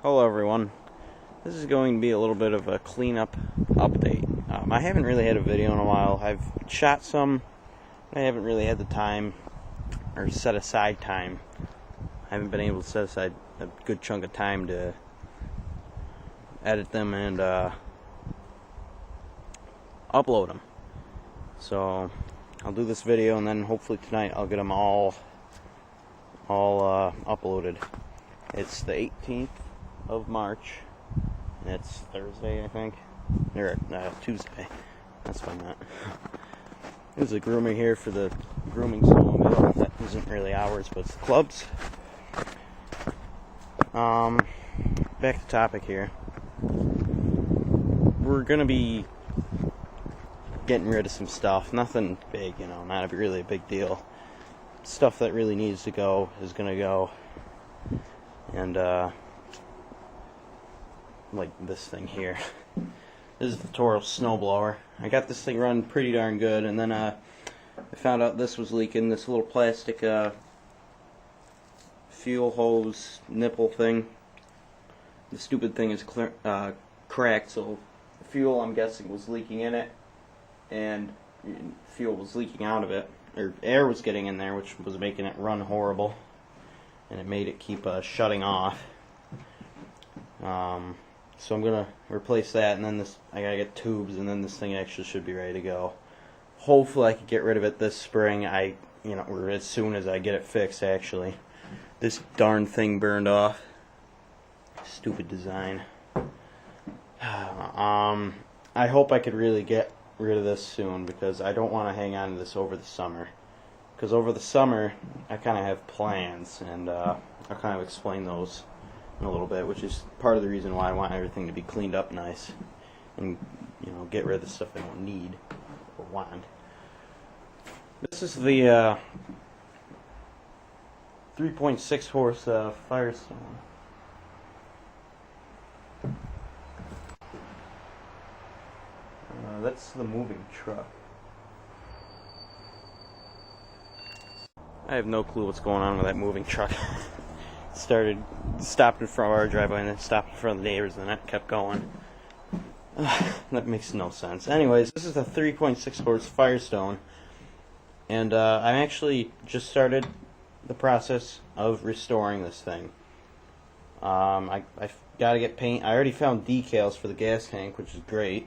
Hello everyone. This is going to be a little bit of a cleanup update. I haven't really had a video in a while. I've shot some, but I haven't really had the time, or set aside time. I haven't been able to set aside a good chunk of time to edit them and upload them. So I'll do this video, and then hopefully tonight I'll get them all uploaded. It's the 18th of March, and it's Thursday, I think, or Tuesday. That's what I meant. There's a groomer here for the grooming snowmobile. That isn't really ours, but it's the club's. Back to topic here. We're gonna be getting rid of some stuff. Nothing big, not really a big deal. Stuff that really needs to go is gonna go. And like this thing here. This is the Toro snowblower. I got this thing running pretty darn good, and then I found out this was leaking. This little plastic fuel hose nipple thing. The stupid thing is cracked, so the fuel, I'm guessing, was leaking in it, and fuel was leaking out of it, or air was getting in there, which was making it run horrible, and it made it keep shutting off. So I'm gonna replace that, and then I gotta get tubes, and then this thing actually should be ready to go. Hopefully I can get rid of it this spring. Or as soon as I get it fixed, actually. This darn thing burned off. Stupid design. I hope I could really get rid of this soon, because I don't want to hang on to this over the summer. Because over the summer, I kind of have plans, and I'll kind of explain those in a little bit, which is part of the reason why I want everything to be cleaned up nice, and get rid of the stuff I don't need or want. This is the 3.6 horse Firestone. That's the moving truck. I have no clue what's going on with that moving truck. Stopped in front of our driveway, and then stopped in front of the neighbors, and then it kept going. That makes no sense. Anyways, this is the 3.6 horse Firestone, and I actually just started the process of restoring this thing. I got to get paint. I already found decals for the gas tank, which is great.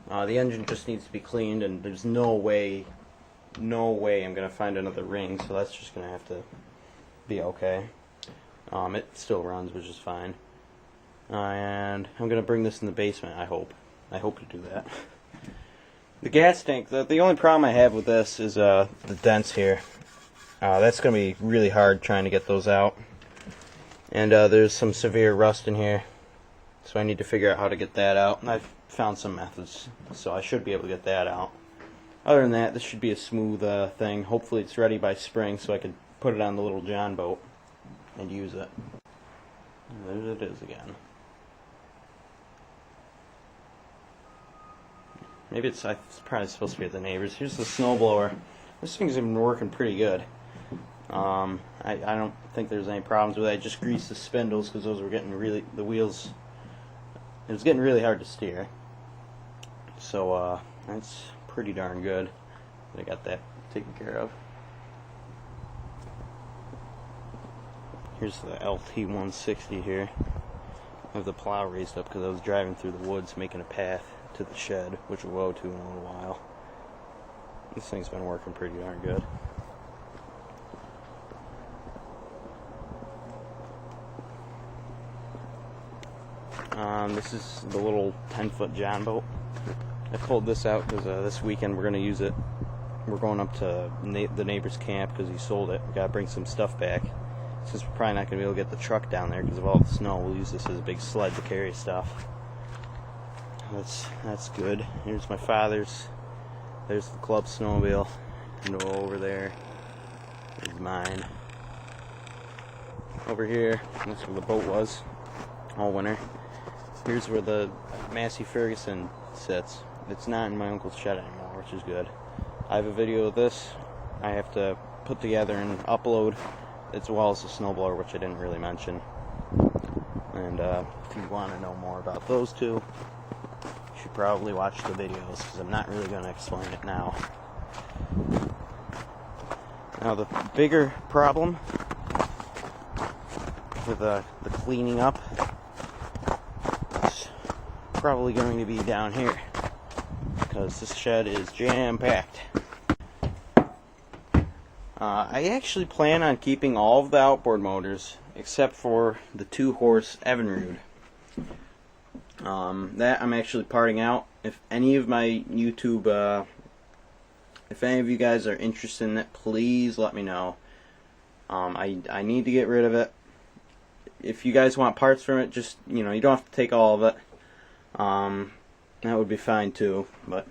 The engine just needs to be cleaned, and there's no way I'm going to find another ring, so that's just going to have to be okay. It still runs, which is fine. And I'm going to bring this in the basement, I hope. I hope to do that. The gas tank, the only problem I have with this is the dents here. That's going to be really hard trying to get those out. And there's some severe rust in here, so I need to figure out how to get that out. And I've found some methods, so I should be able to get that out. Other than that, this should be a smooth thing. Hopefully it's ready by spring, so I can put it on the little John boat and use it. And there it is again. Maybe it's probably supposed to be at the neighbors. Here's the snowblower. This thing's been working pretty good. I don't think there's any problems with it. I just greased the spindles because those were getting the wheels, it was getting really hard to steer. So that's pretty darn good. I got that taken care of. Here's the LT160 here. I have the plow raised up because I was driving through the woods making a path to the shed, which we'll go to in a little while. This thing's been working pretty darn good. This is the little 10-foot John boat. I pulled this out because this weekend we're going to use it. We're going up to the neighbor's camp because he sold it. We got to bring some stuff back. Since we're probably not going to be able to get the truck down there because of all the snow, we'll use this as a big sled to carry stuff. That's good. Here's my father's. There's the club snowmobile. And over there is mine. Over here, that's where the boat was all winter. Here's where the Massey Ferguson sits. It's not in my uncle's shed anymore, which is good. I have a video of this I have to put together and upload, as well as the snowblower, which I didn't really mention. And if you want to know more about those two, you should probably watch the videos, because I'm not really going to explain it now. Now the bigger problem with the cleaning up is probably going to be down here, because this shed is jam-packed. I actually plan on keeping all of the outboard motors except for the 2-horse Evinrude. That I'm actually parting out. If any of my YouTube, if any of you guys are interested in it, please let me know. I need to get rid of it. If you guys want parts from it, just, you know, you don't have to take all of it. That would be fine too, but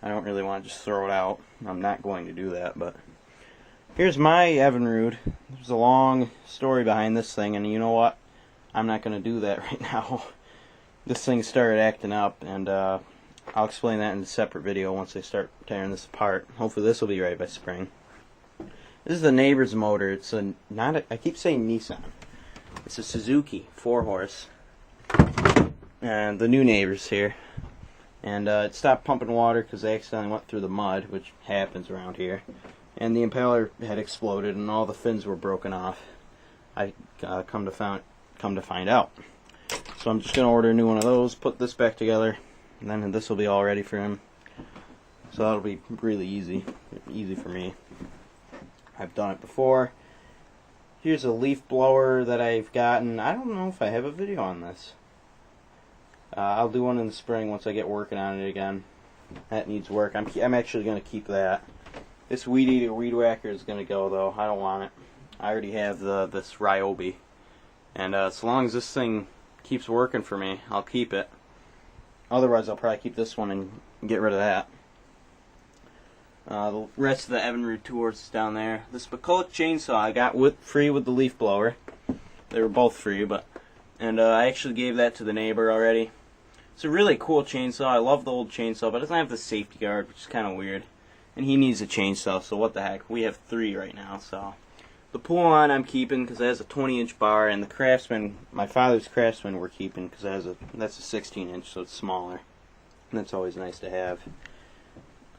I don't really want to just throw it out. I'm not going to do that, but here's my Evinrude. There's a long story behind this thing, and you know what? I'm not going to do that right now. This thing started acting up, and I'll explain that in a separate video once I start tearing this apart. Hopefully this will be right by spring. This is the neighbor's motor. It's I keep saying Nissan. It's a Suzuki 4-horse. And the new neighbor's here. And it stopped pumping water because they accidentally went through the mud, which happens around here. And the impeller had exploded, and all the fins were broken off. I come to find out. So I'm just gonna order a new one of those, put this back together, and then this will be all ready for him. So that'll be really easy for me. I've done it before. Here's a leaf blower that I've gotten. I don't know if I have a video on this. I'll do one in the spring once I get working on it again. That needs work. I'm actually gonna keep that. This Weed Eater Weed Whacker is going to go, though. I don't want it. I already have this Ryobi. And as long as this thing keeps working for me, I'll keep it. Otherwise, I'll probably keep this one and get rid of that. The rest of the Evinrude 2-horse is down there. This McCulloch chainsaw I got free with the leaf blower. They were both free, and I actually gave that to the neighbor already. It's a really cool chainsaw. I love the old chainsaw, but it doesn't have the safety guard, which is kind of weird. And he needs a chainsaw, so what the heck. We have 3 right now, so. The Poulan I'm keeping because it has a 20-inch bar, and the Craftsman, my father's Craftsman, we're keeping because that's a 16-inch, so it's smaller. And that's always nice to have.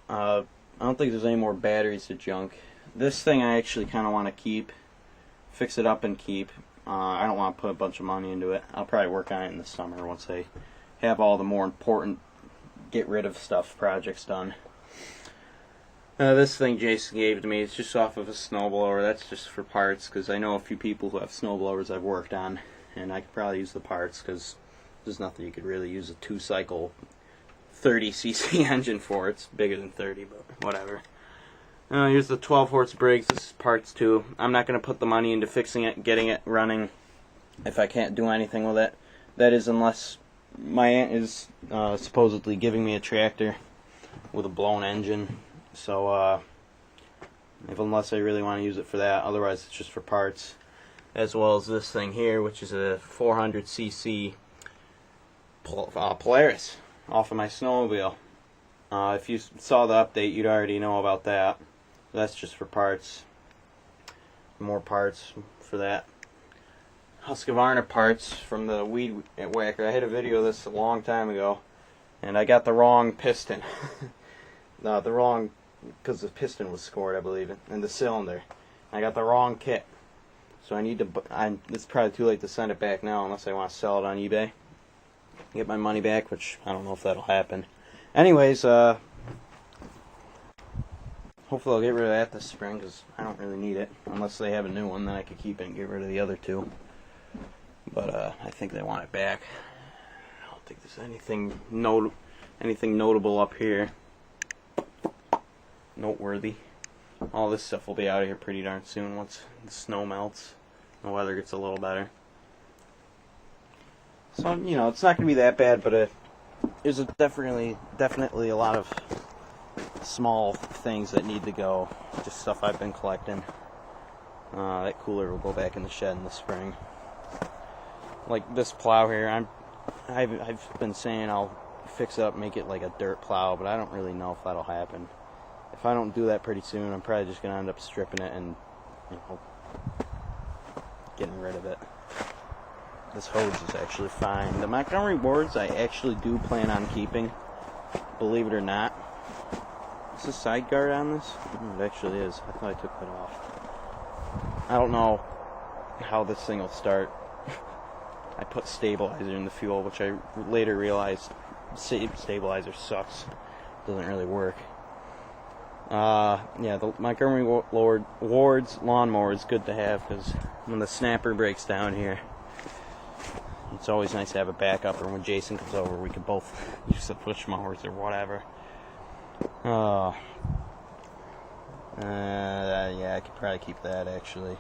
I don't think there's any more batteries to junk. This thing I actually kind of want to keep, fix it up and keep. I don't want to put a bunch of money into it. I'll probably work on it in the summer once I have all the more important get rid of stuff projects done. This thing Jason gave to me, it's just off of a snowblower. That's just for parts, because I know a few people who have snowblowers I've worked on, and I could probably use the parts, because there's nothing you could really use a 2-cycle 30cc engine for. It's bigger than 30, but whatever. Here's the 12-horse Briggs. This is parts too. I'm not going to put the money into fixing it, getting it running, if I can't do anything with it. That is, unless my aunt is supposedly giving me a tractor with a blown engine. So, unless I really want to use it for that, otherwise it's just for parts. As well as this thing here, which is a 400cc Polaris off of my snowmobile. If you saw the update, you'd already know about that. That's just for parts. More parts for that. Husqvarna parts from the Weed Whacker. I had a video of this a long time ago, and I got the wrong piston. No, the wrong, because the piston was scored, I believe, in the cylinder. I got the wrong kit. So I need to, it's probably too late to send it back now unless I want to sell it on eBay. Get my money back, which I don't know if that'll happen. Anyways, hopefully I'll get rid of that this spring, because I don't really need it. Unless they have a new one, then I could keep it and get rid of the other 2. But I think they want it back. I don't think there's anything notable up here. Noteworthy. All this stuff will be out of here pretty darn soon once the snow melts. The weather gets a little better. So, you know, it's not going to be that bad, but there's definitely a lot of small things that need to go. Just stuff I've been collecting. That cooler will go back in the shed in the spring. Like this plow here, I've been saying I'll fix it up, make it like a dirt plow, but I don't really know if that'll happen. If I don't do that pretty soon, I'm probably just going to end up stripping it and, you know, getting rid of it. this hose is actually fine. The Montgomery boards I actually do plan on keeping, believe it or not. Is the side guard on this? It actually is. I thought I took that off. I don't know how this thing will start. I put stabilizer in the fuel, which I later realized stabilizer sucks. Doesn't really work. Yeah, the Montgomery Ward's lawnmower is good to have because when the snapper breaks down here, it's always nice to have a backup, or when Jason comes over, we can both use the push mowers or whatever. Yeah, I could probably keep that actually.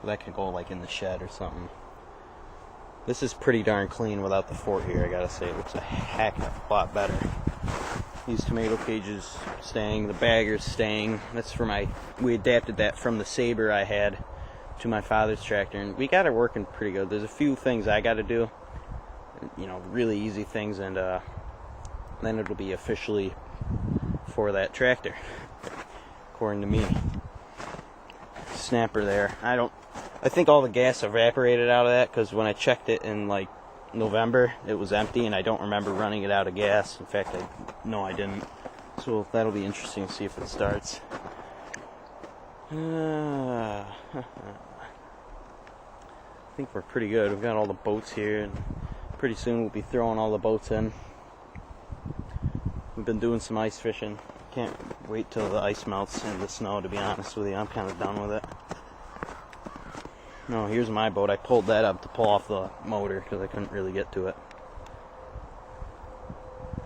That could go like in the shed or something. This is pretty darn clean without the fort here, I gotta say. It looks a heck of a lot better. These tomato cages staying, the bagger's staying. That's for we adapted that from the Sabre I had to my father's tractor, and we got it working pretty good. There's a few things I gotta do, really easy things, and then it'll be officially for that tractor, according to me. Snapper there. I think all the gas evaporated out of that because when I checked it in like November, it was empty, and I don't remember running it out of gas. In fact, I didn't. So that'll be interesting to see if it starts. I think we're pretty good. We've got all the boats here, and pretty soon we'll be throwing all the boats in. We've been doing some ice fishing. Can't wait till the ice melts and the snow, to be honest with you. I'm kind of done with it. No, here's my boat. I pulled that up to pull off the motor because I couldn't really get to it.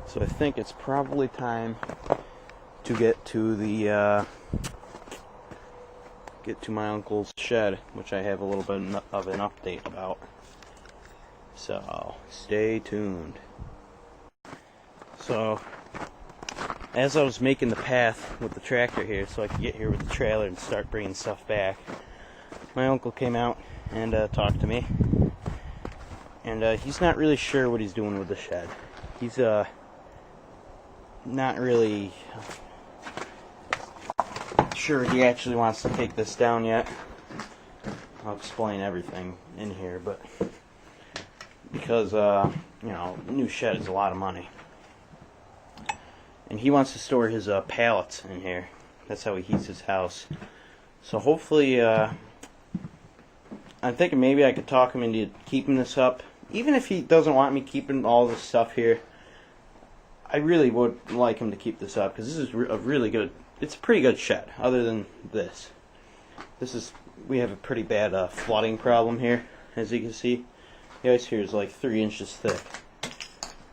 So I think it's probably time to get to my uncle's shed, which I have a little bit of an update about. So stay tuned. So as I was making the path with the tractor here so I could get here with the trailer and start bringing stuff back, my uncle came out and talked to me, and he's not really sure what he's doing with the shed. He's not really sure he actually wants to take this down yet. I'll explain everything in here, but because new shed is a lot of money, and he wants to store his pallets in here. That's how he heats his house. So hopefully, I'm thinking maybe I could talk him into keeping this up. Even if he doesn't want me keeping all this stuff here, I really would like him to keep this up, because this is a really good, it's a pretty good shed, other than this. We have a pretty bad flooding problem here, as you can see. The ice here is like 3 inches thick.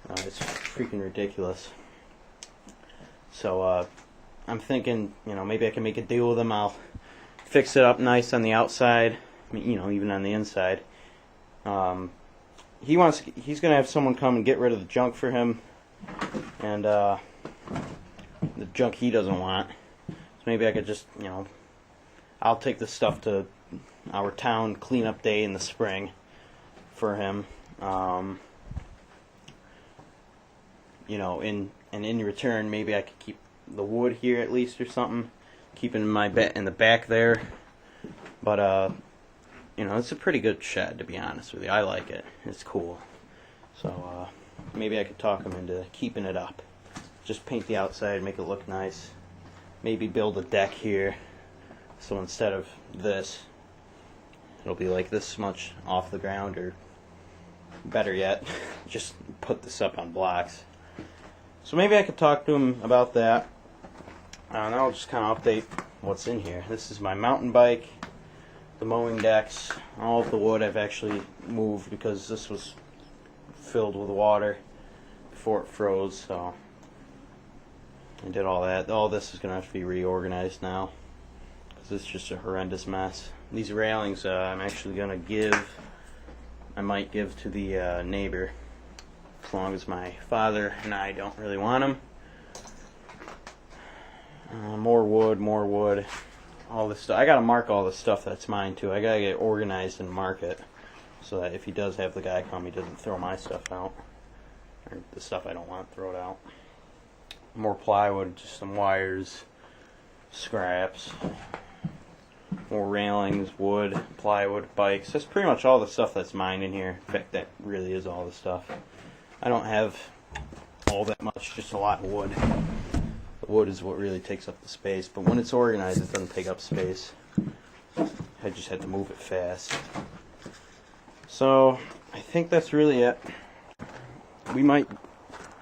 It's freaking ridiculous. So I'm thinking, maybe I can make a deal with him. I'll fix it up nice on the outside, even on the inside. He's gonna have someone come and get rid of the junk for him, and the junk he doesn't want. So maybe I could just, I'll take the stuff to our town cleanup day in the spring for him. In return, maybe I could keep the wood here at least or something, keep it in the back there. But it's a pretty good shed, to be honest with you. I like it. It's cool. So maybe I could talk him into keeping it up. Just paint the outside, make it look nice. Maybe build a deck here. So instead of this, it'll be like this much off the ground, or better yet, just put this up on blocks. So maybe I could talk to him about that. And I'll just kind of update what's in here. This is my mountain bike, the mowing decks, all of the wood I've actually moved because this was filled with water before it froze, so I did all that. All this is going to have to be reorganized now because it's just a horrendous mess. These railings I'm actually going to I might give to the neighbor, as long as my father and I don't really want them. More wood, all this stuff. I gotta mark all this stuff that's mine too. I gotta get organized and mark it, so that if he does have the guy come, he doesn't throw my stuff out, or the stuff I don't want thrown out. More plywood, just some wires, scraps. more railings, wood, plywood, bikes. That's pretty much all the stuff that's mine in here. In fact, that really is all the stuff. I don't have all that much, just a lot of wood. The wood is what really takes up the space, but when it's organized, it doesn't take up space. I just had to move it fast. So, I think that's really it. We might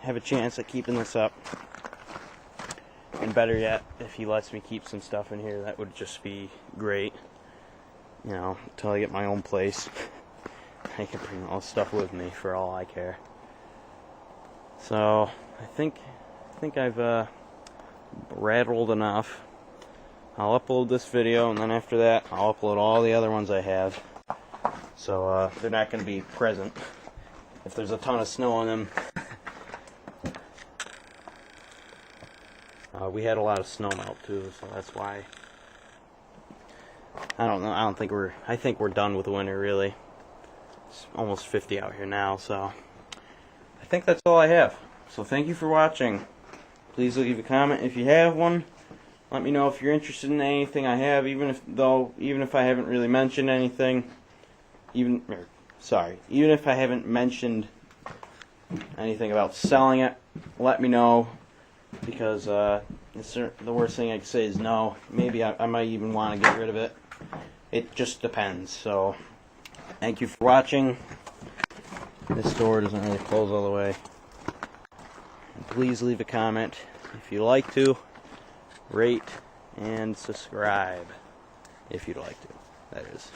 have a chance at keeping this up. And better yet, if he lets me keep some stuff in here, that would just be great. You know, until I get my own place. I can bring all the stuff with me for all I care. So, I think I've rattled enough. I'll upload this video, and then after that, I'll upload all the other ones I have. So, they're not going to be present if there's a ton of snow on them. We had a lot of snow melt too, so that's why. I don't know. I think we're done with winter, really. It's almost 50 out here now, so I think that's all I have. So thank you for watching. Please leave a comment if you have one. Let me know if you're interested in anything I have, even if I haven't really mentioned anything. Even if I haven't mentioned anything about selling it, let me know, because the worst thing I can say is no. Maybe I might even want to get rid of it. It just depends. So, thank you for watching. This door doesn't really close all the way. And please leave a comment if you like to. Rate and subscribe if you'd like to. That is.